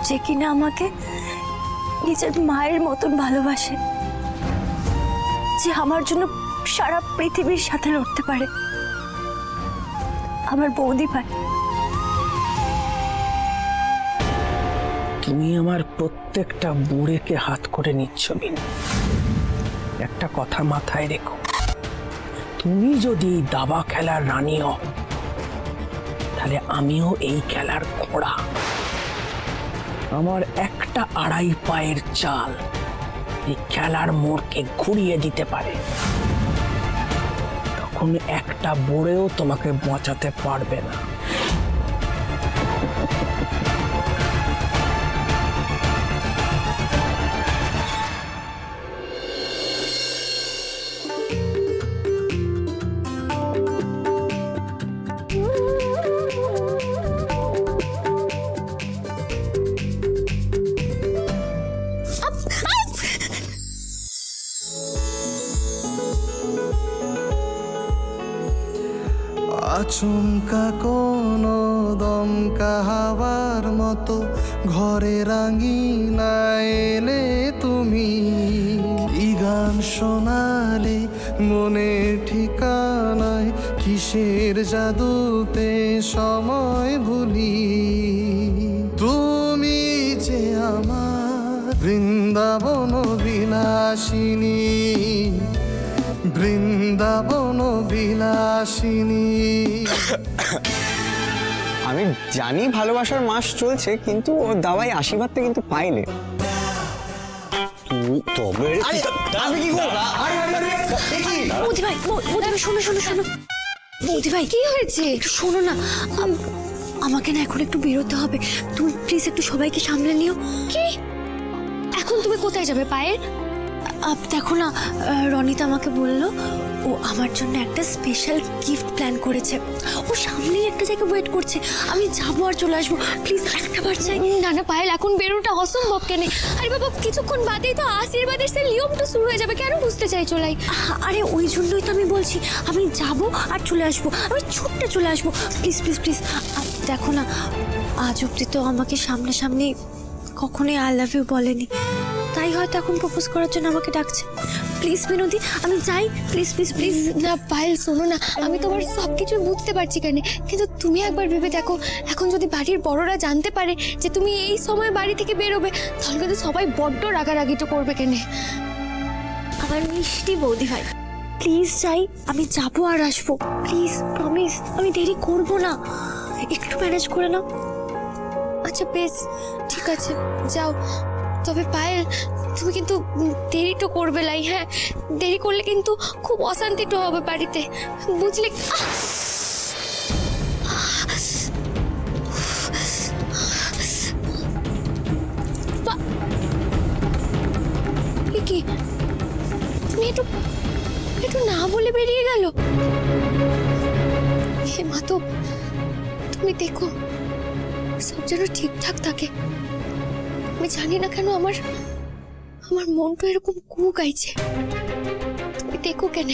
যে কিনা আমাকে নিজের মায়ের মতন ভালোবাসে, যে আমার জন্য সারা পৃথিবীর সাথে লড়তে পারে, আমার বৌদি ভাই। তুমি আমার প্রত্যেকটা বুড়েকে হাত করে নিচ্ছ বিনু। একটা কথা মাথায় রেখো, তুমি যদি দাবা খেলার রানী হও তাহলে আমিও এই খেলার ঘোড়া। আমার একটা আড়াই পায়ের চাল এই খেলার মোড়কে ঘুরিয়ে দিতে পারে। তখন একটা বুড়েও তোমাকে বাঁচাতে পারবে না। আচমকা কোনো দমকা হাওয়ার মতো ঘরে রাঙিনা এলে তুমি, কি গান শোনালে মনে ঠিকানায়, কিসের জাদুতে সময় ভুলি। তুমি যে আমার বৃন্দাবন বিলাসিনী, বৃন্দাবন বিলাসিনী। আমি জানি ভালোবাসার মাস চলছে, কিন্তু ও দাওয়াই আশীর্বাদটা কিন্তু পাইলে। তবে আমি কি করব? বৌদি ভাই, বৌদি ভাই শোনো শোনো শোনো। বৌদি ভাই কি হয়েছে একটু শোনো না। আমাকে না এখন একটু বেরোতে হবে, তুমি প্লিজ একটু সবাইকে সামলে নিও। কি এখন তুমি কোথায় যাবে পায়েল? দেখো না, রনিতা আমাকে বললো ও আমার জন্য একটা স্পেশাল গিফট প্ল্যান করেছে। ও সামনেই একটা জায়গায় ওয়েট করছে, আমি যাবো আর চলে আসবো। প্লিজ একটা বার চাই। না না পায়েল, এখন বেরোটা অসম্ভব কেন? আরে বাবা কিছুক্ষণ বাদেই তো আশীর্বাদের সে নিয়মটা শুরু হয়ে যাবে, কেন বুঝতে চাইছো? আরে ওই জন্যই তো আমি বলছি আমি যাবো আর চলে আসবো, আমি ছুটতে চলে আসবো। Please please please. দেখো না, আজ অব্দি তো আমাকে সামনাসামনি কখনোই আই লাভ ইউ বলেনি, তাই হয়তো এখন প্রপোজ করার জন্য আমাকে ডাকছে। প্লিজ বিনোদি আমি যাই, প্লিজ প্লিজ প্লিজ। না পায়েল শোনো না, আমি তোমার সব কিছু বুঝতে পারছি কেন, কিন্তু তুমি একবার ভেবে দেখো, এখন যদি বাড়ির বড়রা জানতে পারে যে তুমি এই সময় বাড়ি থেকে বেরোবে, তাহলে কিন্তু সবাই বড্ড রাগারাগিটা করবে কেন। আমার মিষ্টি বৌদি ভাই, প্লিজ যাই, আমি যাবো আর আসবো। প্লিজ প্রমিস, আমি দেরি করবো না, একটু ম্যানেজ করে নাও। আচ্ছা বেশ ঠিক আছে, যাও। তবে পায়েল তুমি কিন্তু দেরি তো করবে লাই। হ্যাঁ, দেরি করলে কিন্তু খুব অশান্তিটা হবে বাড়িতে, বুঝলে? কি তুমি একটু না বলে বেরিয়ে গেল? হে মা, তো তুমি দেখো সব যেন ঠিকঠাক থাকে। আমি জানি না কেন আমার মনটা এরকম কু গাইছে, তুমি দেখো কেন।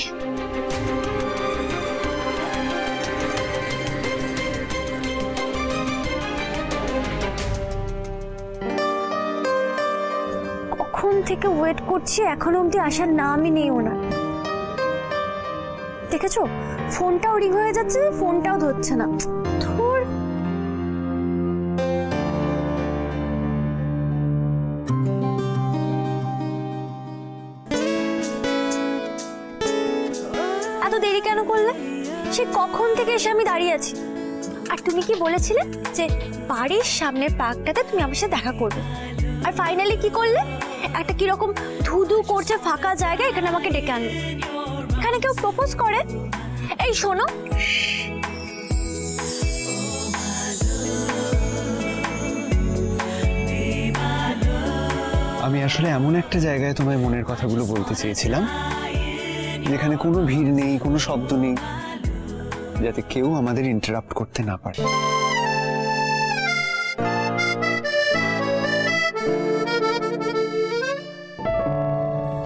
কখন থেকে ওয়েট করছি, এখনো অব্দি আসার নামই নেই ওনার। দেখেছো ফোনটাও রিং হয়ে যাচ্ছে, ফোনটাও ধরছে না। ধুর। এত দেরি কেন করলে? সে কখন থেকে এসে আমি দাঁড়িয়ে আছি। আর তুমি কি বলেছিলে যে বাড়ির সামনের পার্কটাতে তুমি আমার সাথে দেখা করবে, আর ফাইনালি কি করলে? একটা কিরকম ধুধু করছে ফাঁকা জায়গা, এখানে আমাকে ডেকে আনলে। এখানে কেউ প্রপোজ করে? এই শোনো, আমি আসলে এমন একটা জায়গায় তোমায় মনের কথাগুলো বলতে চেয়েছিলাম, যেখানে কোনো ভিড় নেই, কোনো শব্দ নেই, যাতে কেউ আমাদের ইন্টারাপ্ট করতে না পারে।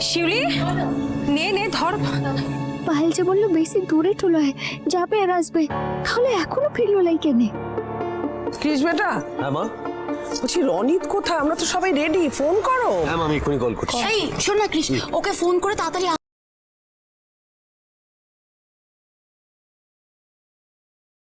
শিউলি, নে নে ধর। পায়েল যে বললো বেশি দূরে চলে যাবে আর আসবে, তাহলে এখনো ফিরলো লাই কেনে? ক্রিস বেটা, হ্যাঁ মা, বলছি রনিত কোথায়? আমরা তো সবাই রেডি, ফোন করো। হ্যাঁ আমি এক্ষুনি কল করছি। এই শোন না কৃষ, ওকে ফোন করে তাড়াতাড়ি